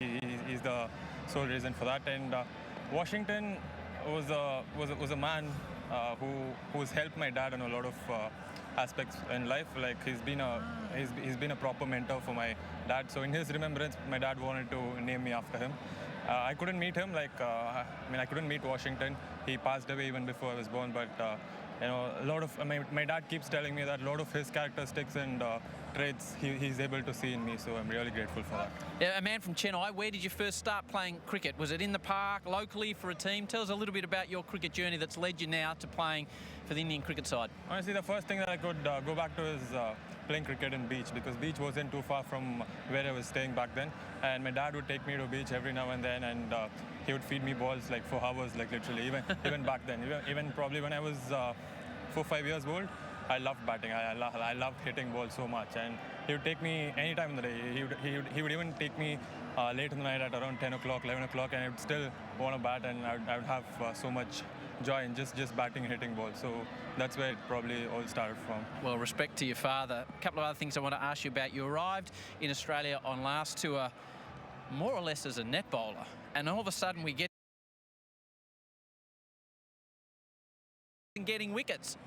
He's the sole reason for that. And Washington was a man who's helped my dad in a lot of aspects in life. Like he's been a proper mentor for my dad. So in his remembrance, my dad wanted to name me after him. I couldn't meet him. I couldn't meet Washington. He passed away even before I was born. But a lot of my dad keeps telling me that a lot of his characteristics and traits he's able to see in me. So I'm really grateful for that. Yeah, a man from Chennai. Where did you first start playing cricket? Was it in the park, locally for a team? Tell us a little bit about your cricket journey that's led you now to playing for the Indian cricket side. Honestly, the first thing that I could go back to is playing cricket in beach, because beach wasn't too far from where I was staying back then. And my dad would take me to beach every now and then, and he would feed me balls like for hours, like literally, even back then. Even probably when I was 4 or 5 years old, I loved batting. I loved hitting balls so much, and he would take me any time in the day. He would even take me late in the night at around 10 o'clock, 11 o'clock, and I would still want to bat, and I would have so much joy in just batting and hitting balls. So that's where it probably all started from. Well, respect to your father. A couple of other things I want to ask you about. You arrived in Australia on last tour more or less as a net bowler, and all of a sudden we get getting wickets.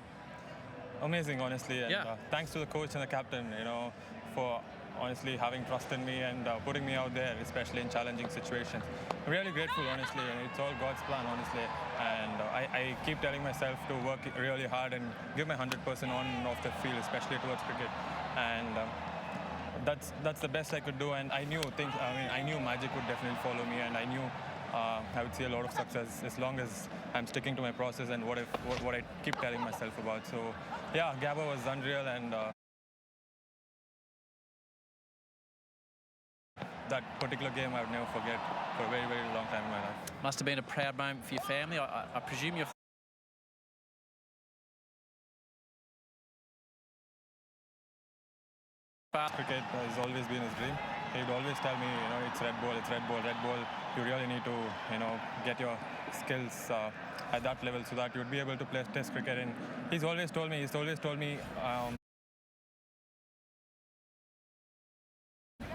Amazing, honestly, and Yeah. Thanks to the coach and the captain, for honestly having trust in me and putting me out there, especially in challenging situations. I'm really grateful, honestly, and it's all God's plan, honestly. And I keep telling myself to work really hard and give my 100% on and off the field, especially towards cricket. And that's the best I could do. And I knew magic would definitely follow me, and I knew I would see a lot of success as long as I'm sticking to my process and what I keep telling myself about. So yeah, Gabba was unreal, and that particular game I would never forget for a very, very long time in my life. Must have been a proud moment for your family. I presume your Cricket has always been his dream. He would always tell me, it's red ball, red ball. You really need to, get your skills at that level so that you'd be able to play Test cricket. And he's always told me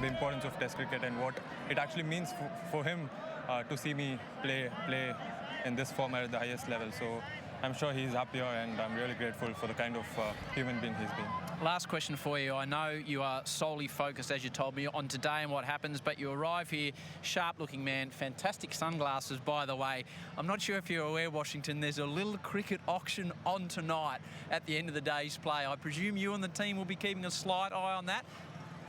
the importance of Test cricket and what it actually means for him to see me play in this format at the highest level. So I'm sure he's happier, and I'm really grateful for the kind of human being he's been. Last question for you. I know you are solely focused, as you told me, on today and what happens, but you arrive here, sharp-looking man, fantastic sunglasses, by the way. I'm not sure if you're aware, Washington, there's a little cricket auction on tonight at the end of the day's play. I presume you and the team will be keeping a slight eye on that.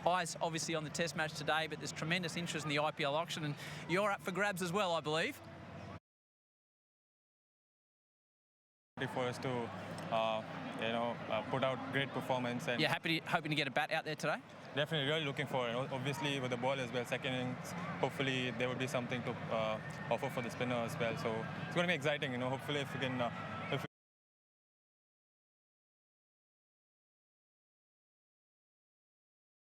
Eyes obviously on the Test match today, but there's tremendous interest in the IPL auction, and you're up for grabs as well, I believe. For us to put out great performance. And you're hoping to get a bat out there today? Definitely, really looking forward. Obviously, with the ball as well, second innings, hopefully there would be something to offer for the spinner as well. So it's going to be exciting. Hopefully if we can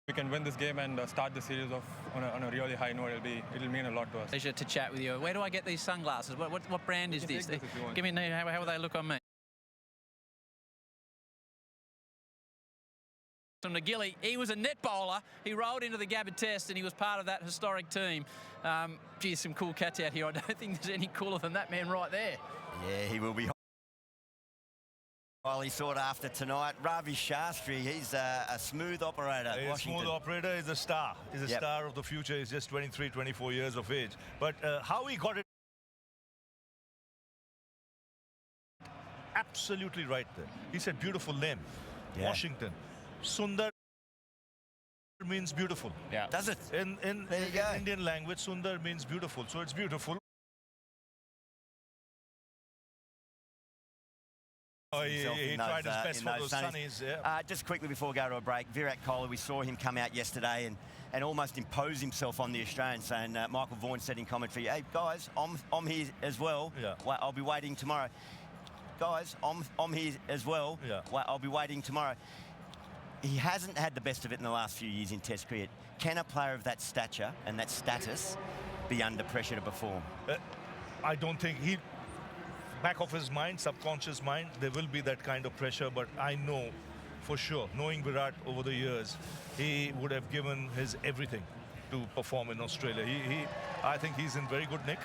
we can win this game and start the series off on a really high note, it'll mean a lot to us. Pleasure to chat with you. Where do I get these sunglasses? What brand is this? Give me how will they look on me? From Nagili, he was a net bowler. He rolled into the Gabba Test, and he was part of that historic team. Geez, some cool cats out here. I don't think there's any cooler than that man right there. Yeah, he will be highly sought after tonight. Ravi Shastri, he's a smooth operator. He's a smooth operator. He's a star. He's a star of the future. He's just 23, 24 years of age. But how he got it, absolutely right there. He said beautiful name, yeah. Washington. Sundar means beautiful. Yeah. Does it? In Indian language, Sundar means beautiful. So it's beautiful. He tried his best for those sunnies. Yeah. Just quickly before we go to a break, Virat Kohli, we saw him come out yesterday and almost impose himself on the Australians, saying Michael Vaughan said in commentary, hey, guys, I'm here as well. Yeah. I'll be waiting tomorrow. Guys, I'm here as well. Yeah. I'll be waiting tomorrow. He hasn't had the best of it in the last few years in Test cricket. Can a player of that stature and that status be under pressure to perform? I don't think back of his mind, subconscious mind, there will be that kind of pressure, but I know for sure, knowing Virat over the years, he would have given his everything to perform in Australia. I think he's in very good nick.